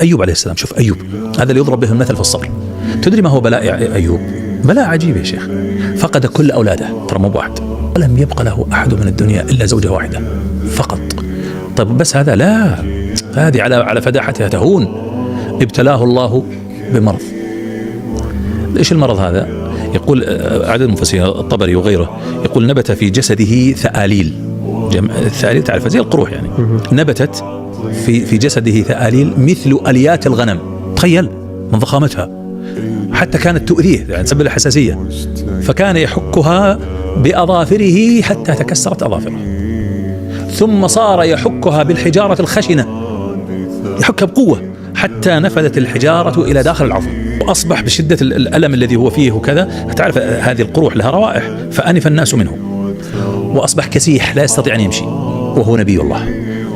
أيوب عليه السلام، شوف أيوب هذا اللي يضرب به المثل في الصبر. تدري ما هو بلاء أيوب؟ بلاء عجيب يا شيخ. فقد كل أولاده، ترى مو بواحد، ولم يبق له أحد من الدنيا إلا زوجة واحدة فقط. طيب بس هذا لا، هذه على فداحتها تهون. ابتلاه الله بمرض. إيش المرض هذا؟ يقول عدد المفسرين الطبري وغيره يقول نبت في جسده ثآليل. الثآليل تعرف زي القروح يعني. نبتت في جسده ثآليل مثل أليات الغنم. تخيل من ضخامتها، حتى كانت تؤذيه يعني تسبب له حساسية، فكان يحكها بأظافره حتى تكسرت أظافره، ثم صار يحكها بالحجارة الخشنة، يحكها بقوة حتى نفذت الحجارة إلى داخل العظم، وأصبح بشدة الألم الذي هو فيه وكذا. تعرف هذه القروح لها روائح، فأنف الناس منه، وأصبح كسيح لا يستطيع أن يمشي، وهو نبي الله.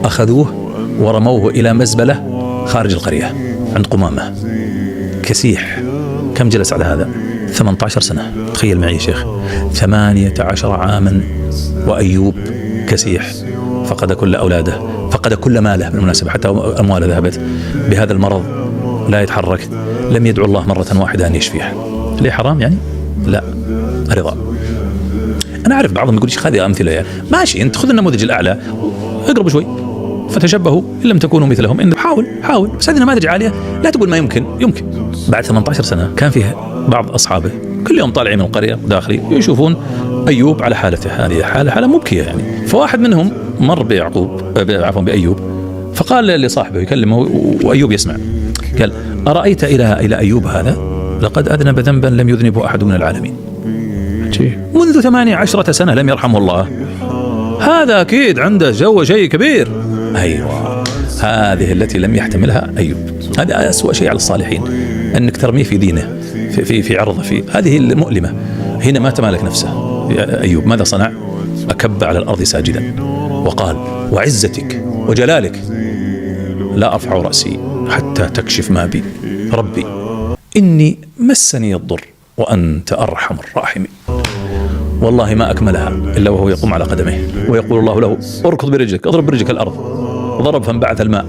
أخذوه ورموه إلى مزبلة خارج القرية عند قمامة. كسيح. كم جلس على هذا؟ 18 سنة. تخيل معي يا شيخ، 18 عاما وأيوب كسيح. فقد كل أولاده، فقد كل ماله بالمناسبة، حتى أمواله ذهبت بهذا المرض، لا يتحرك. لم يدعو الله مرة واحدة أن يشفيه. ليه حرام يعني؟ لا، رضا. أنا أعرف بعضهم يقول شيخ هذه أمثلة يعني. ماشي، أنت خذ النموذج الأعلى، اقرب شوي، فتشبهوا إن لم تكونوا مثلهم. إن حاول بس هذه نماذج عالية، لا تقول ما يمكن. بعد 18 سنة كان فيه بعض أصحابه كل يوم طالعين من القرية وداخلين يشوفون أيوب على حالته هذه، حالة مبكية يعني. فواحد منهم مر بأيوب، فقال لصاحبه يكلمه وأيوب يسمع، قال: أرأيت إلى أيوب هذا؟ لقد أذنب ذنبا لم يذنبه أحد من العالمين. منذ 18 سنة لم يرحمه الله. هذا أكيد عنده شيء كبير. أيوة، هذه التي لم يحتملها أيوب. هذا أسوأ شيء على الصالحين، أنك ترميه في دينه، في عرضه، هذه المؤلمة. هنا ما تمالك نفسه أيوب. ماذا صنع؟ أكب على الأرض ساجدا وقال: وعزتك وجلالك لا أرفع رأسي حتى تكشف ما بي، ربي إني مسني الضر وأنت أرحم الراحمين. والله ما أكملها إلا وهو يقوم على قدميه، ويقول الله له: اركض برجلك، اضرب برجلك الأرض. ضرب فانبعث الماء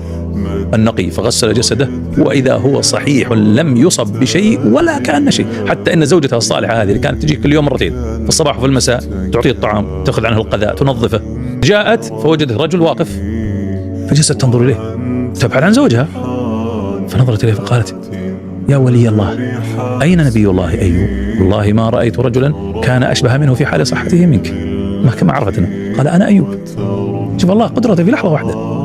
النقي فغسل جسده، وإذا هو صحيح لم يصب بشيء ولا كأن شيء. حتى إن زوجته الصالحة هذه اللي كانت تجي كل يوم مرتين، في الصباح وفي المساء، تعطيه الطعام، تأخذ عنه الغذاء، تنظفه، جاءت فوجدت رجل واقف، فجلست تنظر إليه، تبحث عن زوجها، فنظرت إليه فقالت: يا ولي الله، أين نبي الله أيوب؟ والله ما رأيت رجلا كان أشبه منه في حال صحته منك. ما عرفتنا. قال: أنا أيوب. شوف الله قدرته في لحظة واحدة.